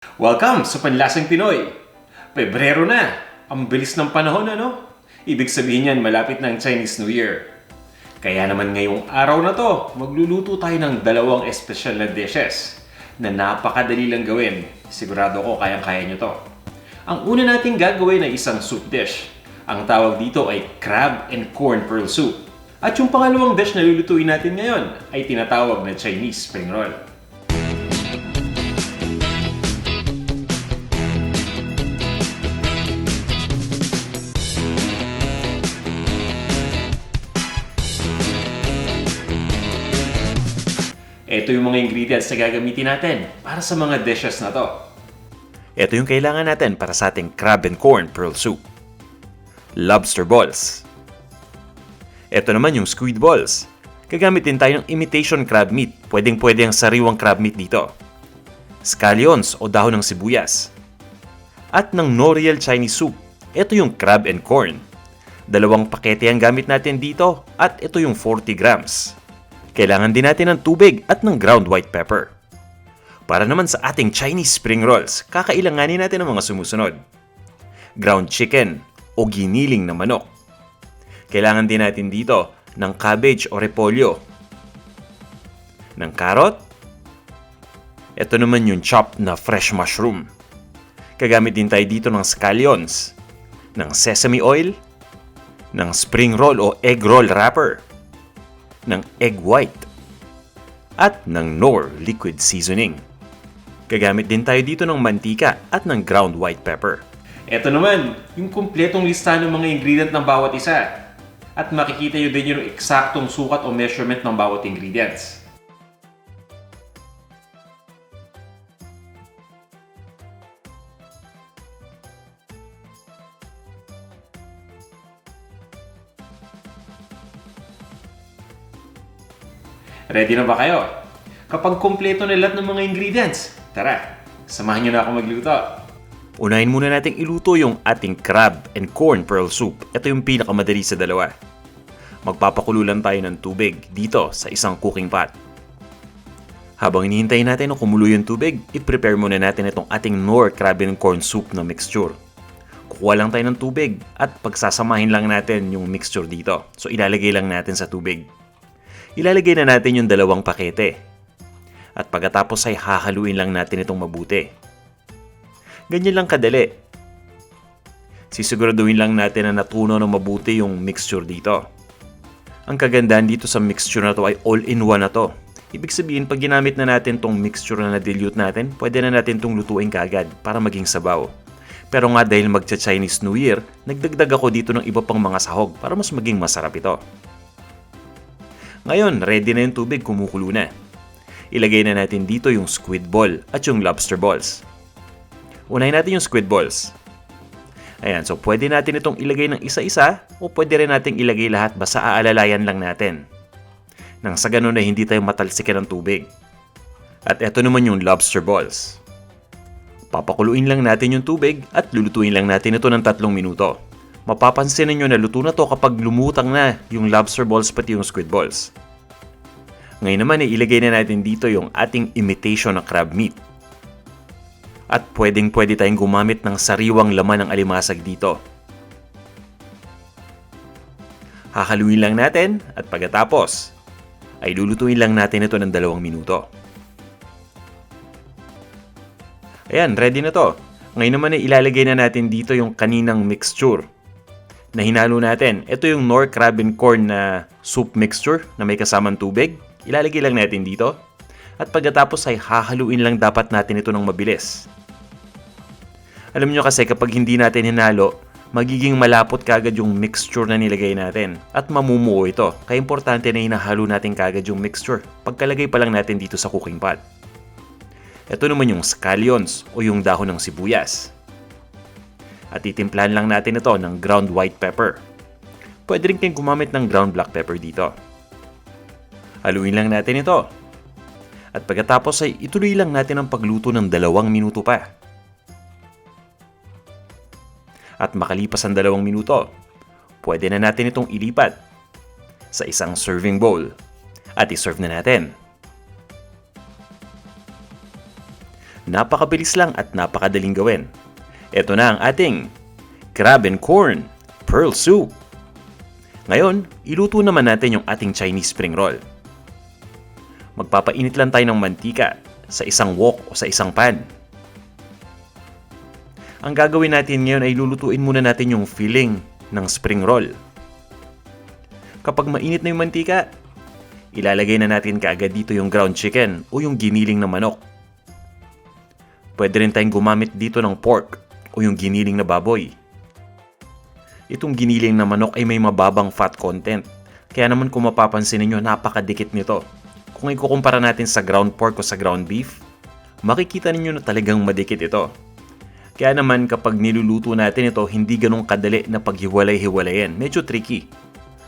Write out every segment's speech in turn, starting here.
Welcome sa Panlasang Pinoy! Pebrero na! Ang bilis ng panahon, ano? Ibig sabihin yan, malapit na ang Chinese New Year. Kaya naman ngayong araw na to, magluluto tayo ng dalawang espesyal na dishes na napakadali lang gawin. Sigurado ko kayang-kaya nyo to. Ang una nating gagawin ay isang soup dish. Ang tawag dito ay crab and corn pearl soup. At yung pangalawang dish na lulutuin natin ngayon ay tinatawag na Chinese spring roll. Ito yung mga ingredients na gagamitin natin para sa mga dishes na to. Ito yung kailangan natin para sa ating crab and corn pearl soup. Lobster balls. Ito naman yung squid balls. Gagamitin tayo ng imitation crab meat. Pwedeng-pwede ang sariwang crab meat dito. Scallions o dahon ng sibuyas. At ng Noriel Chinese soup. Ito yung crab and corn. 2 pakete ang gamit natin dito at ito yung 40 grams. Kailangan din natin ng tubig at ng ground white pepper. Para naman sa ating Chinese spring rolls, kakailanganin natin ang mga sumusunod. Ground chicken o giniling na manok. Kailangan din natin dito ng cabbage o repolyo. Ng carrot. Ito naman yung chopped na fresh mushroom. Gagamit din tayo dito ng scallions, ng sesame oil, ng spring roll o egg roll wrapper, ng egg white, at ng Knorr liquid seasoning. Gagamit din tayo dito ng mantika at ng ground white pepper. Ito naman, yung kumpletong listahan ng mga ingredient ng bawat isa. At makikita nyo din yung eksaktong sukat o measurement ng bawat ingredients. Ready na ba kayo? Kapag kumpleto na lahat ng mga ingredients, tara, samahan nyo na ako magluto. Unahin muna nating iluto yung ating crab and corn pearl soup. Ito yung pinakamadali sa dalawa. Magpapakulo lang tayo ng tubig dito sa isang cooking pot. Habang hinihintay natin na kumulo yung tubig, i-prepare muna natin itong ating Knorr crab and corn soup na mixture. Kukuha lang tayo ng tubig at pagsasamahin lang natin yung mixture dito. So ilalagay lang natin sa tubig. Ilalagay na natin yung 2 pakete. At pagkatapos ay hahaluin lang natin itong mabuti. Ganyan lang kadali. Sisiguraduhin lang natin na natunaw ng mabuti yung mixture dito. Ang kagandahan dito sa mixture na to ay all-in-one na to. Ibig sabihin, pag ginamit na natin tong mixture na na-dilute natin, pwede na natin tong lutuin kaagad para maging sabaw. Pero nga dahil magcha-Chinese New Year, nagdagdag ako dito ng iba pang mga sahog para mas maging masarap ito. Ngayon, ready na yung tubig, kumukulo na. Ilagay na natin dito yung squid ball at yung lobster balls. Unahin natin yung squid balls. Ayan, so pwede natin itong ilagay ng isa-isa o pwede rin nating ilagay lahat basta aalalayan lang natin. Nang sa ganun na hindi tayo matalsikan ng tubig. At eto naman yung lobster balls. Papakuluin lang natin yung tubig at lulutuin lang natin ito ng 3 minuto. Mapapansin ninyo na luto na to kapag lumutang na yung lobster balls pati yung squid balls. Ngayon naman ilagay na natin dito yung ating imitation na crab meat. At pwedeng-pwede tayong gumamit ng sariwang laman ng alimasag dito. Hahaluin lang natin at pagkatapos ay lulutuin lang natin ito ng 2 minuto. Ayan, ready na to. Ngayon naman ilalagay na natin dito yung kaninang mixture na hinalo natin. Ito yung Knorr crab and corn na soup mixture na may kasamang tubig. Ilalagay lang natin dito. At pagkatapos ay hahaluin lang dapat natin ito ng mabilis. Alam nyo kasi kapag hindi natin hinalo, magiging malapot kagad yung mixture na nilagay natin. At mamumuo ito. Kaya importante na hinahalo natin kagad yung mixture pagkalagay pa lang natin dito sa cooking pot. Ito naman yung scallions o yung dahon ng sibuyas. At itimplahan lang natin ito ng ground white pepper. Pwede rin kayong gumamit ng ground black pepper dito. Haluin lang natin ito. At pagkatapos ay ituloy lang natin ang pagluto ng 2 minuto pa. At makalipas ang 2 minuto, pwede na natin itong ilipat sa isang serving bowl at iserve na natin. Napakabilis lang at napakadaling gawin. Ito na ang ating crab and corn pearl soup. Ngayon, iluto naman natin yung ating Chinese spring roll. Magpapainit lang tayo ng mantika sa isang wok o sa isang pan. Ang gagawin natin ngayon ay lulutuin muna natin yung filling ng spring roll. Kapag mainit na yung mantika, ilalagay na natin kaagad dito yung ground chicken o yung giniling na manok. Pwede rin tayong gumamit dito ng pork o yung giniling na baboy. Itong giniling na manok ay may mababang fat content. Kaya naman kung mapapansin niyo, napakadikit nito. Kung ikukumpara natin sa ground pork o sa ground beef, makikita ninyo na talagang madikit ito. Kaya naman kapag niluluto natin ito, hindi ganun kadali na paghiwalay-hiwalayin. Medyo tricky.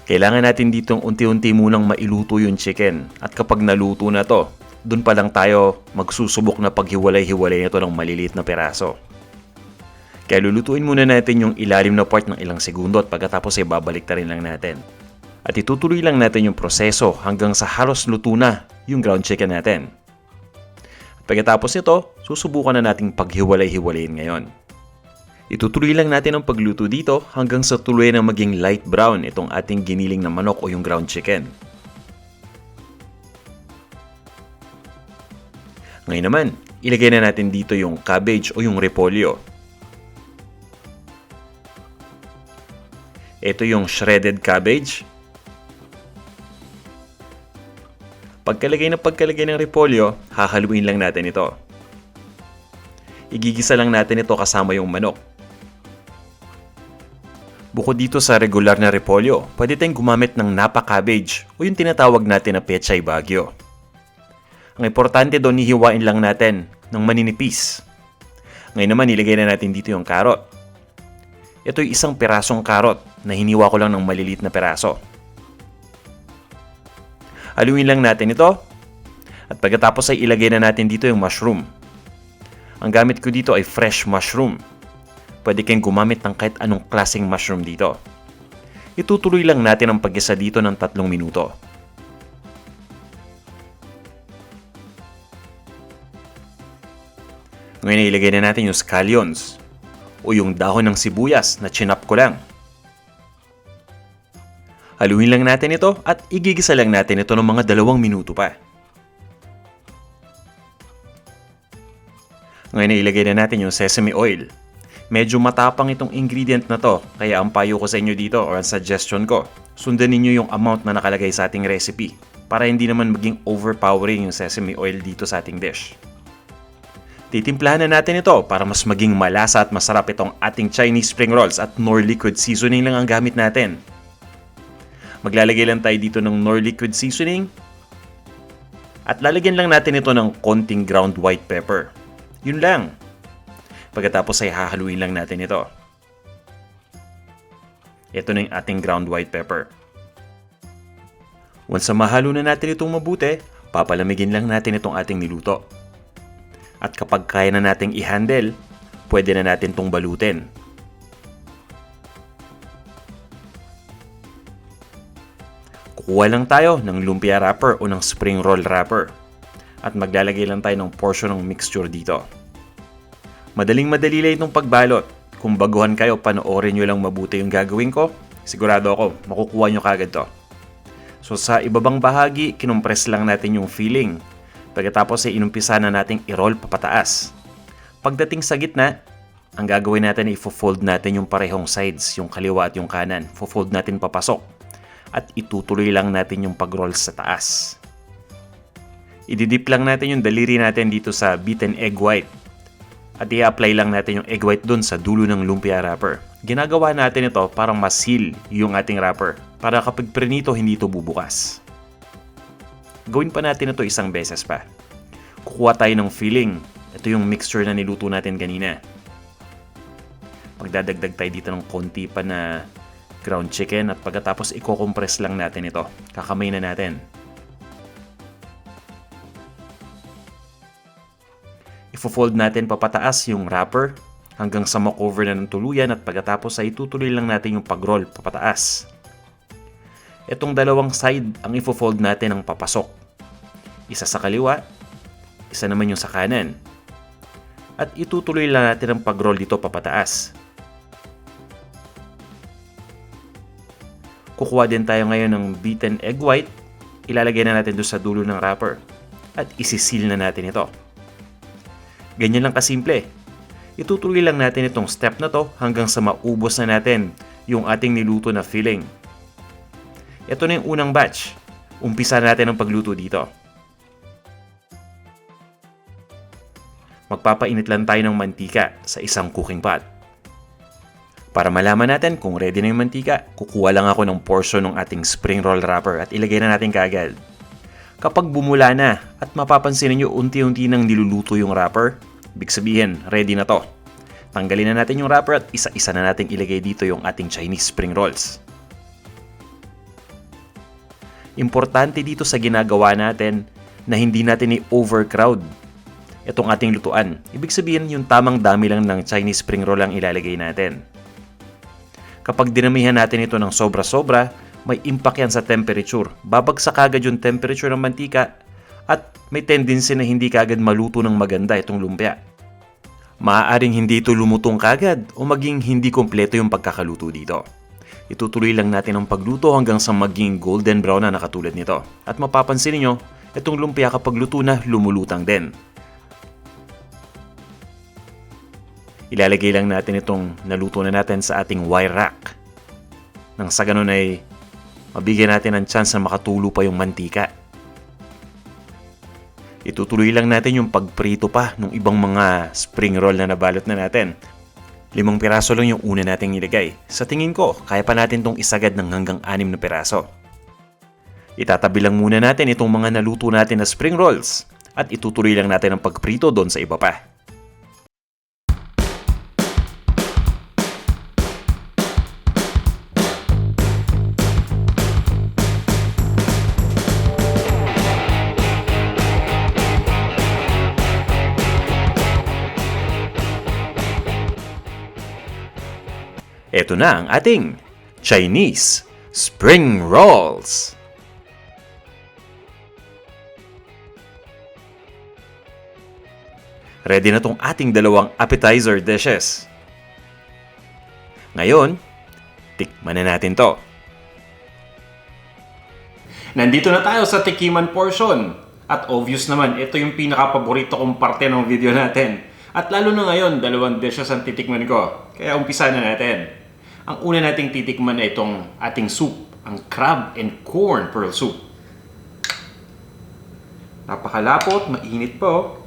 Kailangan natin ditong unti-unti munang mailuto yung chicken. At kapag naluto na to, dun pa lang tayo magsusubok na paghiwalay-hiwalay ito ng maliliit na peraso. Kaya lulutuin muna natin yung ilalim na part ng ilang segundo at pagkatapos ay babalik na rin lang natin. At itutuloy lang natin yung proseso hanggang sa halos luto na yung ground chicken natin. At pagkatapos nito, susubukan na nating paghiwalay-hiwalayin ngayon. Itutuloy lang natin ang pagluto dito hanggang sa tuloy na maging light brown itong ating giniling na manok o yung ground chicken. Ngayon naman, ilagay na natin dito yung cabbage o yung repolyo. Ito yung shredded cabbage. Pagkalagay ng repolyo, hahaluin lang natin ito. Igigisa lang natin ito kasama yung manok. Bukod dito sa regular na repolyo, pwede tayong gumamit ng napa cabbage o yung tinatawag natin na pechay bagyo. Ang importante doon, hihiwain lang natin ng maninipis. Ngayon naman, ilagay na natin dito yung carrot. Ito'y isang pirasong carrot na hiniwa ko lang ng maliliit na piraso. Haluin lang natin ito. At pagkatapos ay ilagay na natin dito yung mushroom. Ang gamit ko dito ay fresh mushroom. Pwede kayong gumamit ng kahit anong klaseng mushroom dito. Itutuloy lang natin ang paggisa dito ng 3 minuto. Ngayon ay ilagay na natin yung scallions o yung dahon ng sibuyas na chinap ko lang. Haluin lang natin ito at igigisa lang natin ito ng mga 2 minuto pa. Ngayon ay ilagay na natin yung sesame oil. Medyo matapang itong ingredient na to, kaya ang payo ko sa inyo dito or ang suggestion ko, sundan ninyo yung amount na nakalagay sa ating recipe para hindi naman maging overpowering yung sesame oil dito sa ating dish. Titimplahan na natin ito para mas maging malasa at masarap itong ating Chinese spring rolls at Knorr liquid seasoning lang ang gamit natin. Maglalagay lang tayo dito ng Knorr liquid seasoning at lalagyan lang natin ito ng konting ground white pepper. Yun lang. Pagkatapos ay hahaluin lang natin ito. Ito na yung ating ground white pepper. Once na mahalo na natin itong mabuti, papalamigin lang natin itong ating niluto. At kapag kaya na nating i-handle, pwede na natin itong balutin. Kukuha lang tayo ng lumpia wrapper o ng spring roll wrapper. At maglalagay lang tayo ng portion ng mixture dito. Madaling-madali lang itong pagbalot. Kung baguhan kayo, panoorin nyo lang mabuti yung gagawin ko. Sigurado ako, makukuha nyo kagad to. So sa ibabang bahagi, kinumpress lang natin yung filling. Pagkatapos ay inumpisa na nating i-roll papataas. Pagdating sa gitna, ang gagawin natin ay i-fold natin yung parehong sides, yung kaliwa at yung kanan. Fold natin papasok. At itutuloy lang natin yung pag-roll sa taas. Ididip lang natin yung daliri natin dito sa beaten egg white. At i-apply lang natin yung egg white dun sa dulo ng lumpia wrapper. Ginagawa natin ito para ma-seal yung ating wrapper. Para kapag prinito, hindi ito bubukas. Gawin pa natin ito isang beses pa. Kukuha tayo ng filling. Ito yung mixture na niluto natin kanina. Magdadagdag tayo dito ng konti pa na ground chicken at pagkatapos i-compress lang natin ito. Kakamay na natin. I-fold natin papataas yung wrapper hanggang sa makover na ng tuluyan at pagkatapos ay tutuloy lang natin yung pag-roll papataas. Itong dalawang side ang i-fold natin ng papasok. Isa sa kaliwa, isa naman yung sa kanan. At itutuloy lang natin ang pag-roll dito papataas. Kukuha din tayo ngayon ng beaten egg white. Ilalagay na natin doon sa dulo ng wrapper. At isisil na natin ito. Ganyan lang kasimple. Itutuloy lang natin itong step na to hanggang sa maubos na natin yung ating niluto na filling. Ito na yung unang batch. Umpisa natin ang pagluto dito. Magpapainit lang tayo ng mantika sa isang cooking pot. Para malaman natin kung ready na yung mantika, kukuha lang ako ng portion ng ating spring roll wrapper at ilagay na natin kaagad. Kapag bumula na at mapapansin niyo unti-unti nang niluluto yung wrapper, ibig sabihin, ready na to. Tanggalin na natin yung wrapper at isa-isa na natin ilagay dito yung ating Chinese spring rolls. Importante dito sa ginagawa natin na hindi natin i-overcrowd itong ating lutuan. Ibig sabihin, yung tamang dami lang ng Chinese spring roll ang ilalagay natin. Kapag dinamihan natin ito ng sobra-sobra, may impact yan sa temperature. Babagsak agad yung temperature ng mantika at may tendency na hindi kaagad maluto ng maganda itong lumpia. Maaaring hindi ito lumutong kagad o maging hindi kompleto yung pagkakaluto dito. Itutuloy lang natin ang pagluto hanggang sa maging golden brown na nakatulad nito. At mapapansin niyo, itong lumpia kapag luto na, lumulutang din. Ilalagay lang natin itong naluto na natin sa ating wire rack. Nang sa ganun ay mabigyan natin ng chance na makatulo pa yung mantika. Itutuloy lang natin yung pagprito pa ng ibang mga spring roll na nabalot na natin. 5 piraso lang yung una nating nilagay. Sa tingin ko, kaya pa natin tong isagad ng hanggang 6 na piraso. Itatabi lang muna natin itong mga naluto natin na spring rolls at itutuloy lang natin ang pagprito doon sa iba pa. Ito na ang ating Chinese Spring Rolls. Ready na tong ating dalawang appetizer dishes. Ngayon, tikman na natin to. Nandito na tayo sa tikiman portion. At obvious naman, ito yung pinaka-paborito kong parte ng video natin. At lalo na ngayon, 2 dishes ang titikman ko. Kaya umpisa na natin. Ang una nating titikman ay itong ating soup, ang crab and corn pearl soup. Napakalapot, mainit po.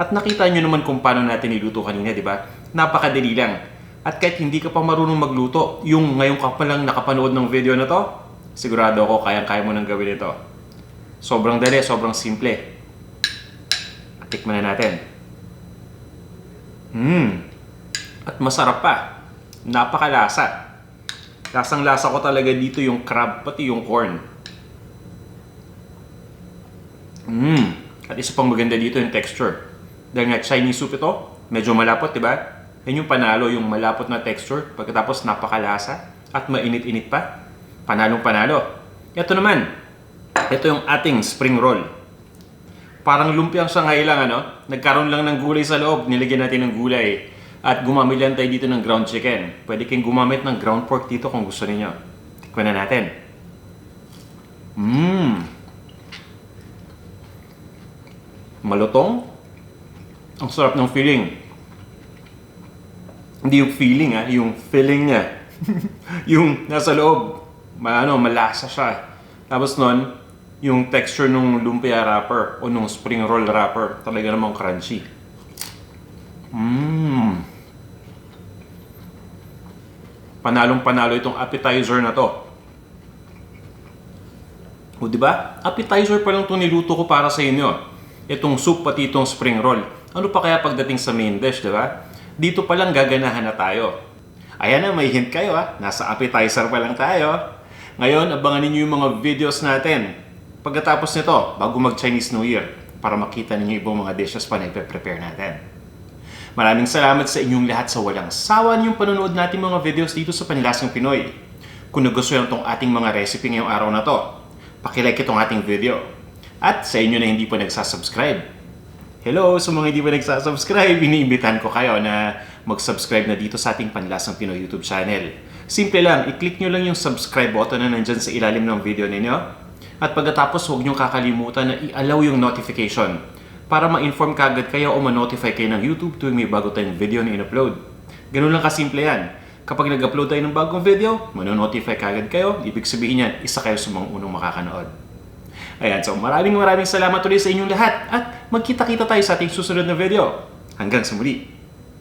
At nakita nyo naman kung paano natin niluto kanina, di ba? Napakadali lang. At kahit hindi ka pa marunong magluto, yung ngayon ka pa lang nakapanood ng video na to, sigurado ako kayang-kaya mo nang gawin ito. Sobrang dali, sobrang simple. At tikman na natin. At masarap pa. Napakalasa. Lasang-lasa ko talaga dito yung crab, pati yung corn. At isa pang maganda dito yung texture. Dahil nga Chinese soup ito, medyo malapot, di ba? Yan yung panalo, yung malapot na texture. Pagkatapos napakalasa at mainit-init pa. Panalong panalo. Ito naman. Ito yung ating spring roll. Parang lumpiang Shanghai lang, ano? Nagkaroon lang ng gulay sa loob. Nilagyan natin ng gulay. At gumamit lang tayo dito ng ground chicken. Pwede kayong gumamit ng ground pork dito kung gusto niyo. Tikman na natin. Malutong. Ang sarap ng feeling. Hindi yung feeling, yung filling niya. Yung nasa loob. Malasa siya. Tapos nun, yung texture ng lumpia wrapper o nung spring roll wrapper, talaga namang crunchy. Panalong-panalo itong appetizer na to. O diba? Appetizer pa lang itong niluto ko para sa inyo. Itong soup pati itong spring roll. Ano pa kaya pagdating sa main dish, diba? Dito pa lang gaganahan na tayo. Ayan na, may hint kayo Nasa appetizer pa lang tayo. Ngayon, abangan ninyo yung mga videos natin. Pagkatapos nito, bago mag-Chinese New Year, para makita ninyo ibang mga dishes pa na ipe-prepare natin. Maraming salamat sa inyong lahat sa walang sawa niyong panonood natin mga videos dito sa Panlasang Pinoy. Kung nagustuhan itong ating mga recipe ngayong araw na to, pakilike itong ating video. At sa inyo na hindi pa nagsasubscribe, Hello! Sa mga hindi pa nagsasubscribe, iniimbitahan ko kayo na mag-subscribe na dito sa ating Panlasang Pinoy YouTube channel. Simple lang, i-click nyo lang yung subscribe button na nandyan sa ilalim ng video ninyo. At pagkatapos, huwag nyo kakalimutan na i-allow yung notification para ma-inform kagad kayo o ma-notify kayo ng YouTube tuwing may bago tayong video na in-upload. Ganun lang kasimple yan. Kapag nag-upload tayo ng bagong video, manonotify kagad kayo. Ibig sabihin yan, isa kayo sa mga unang makakanood. Ayan, so maraming salamat ulit sa inyong lahat at magkita-kita tayo sa ating susunod na video. Hanggang sa muli!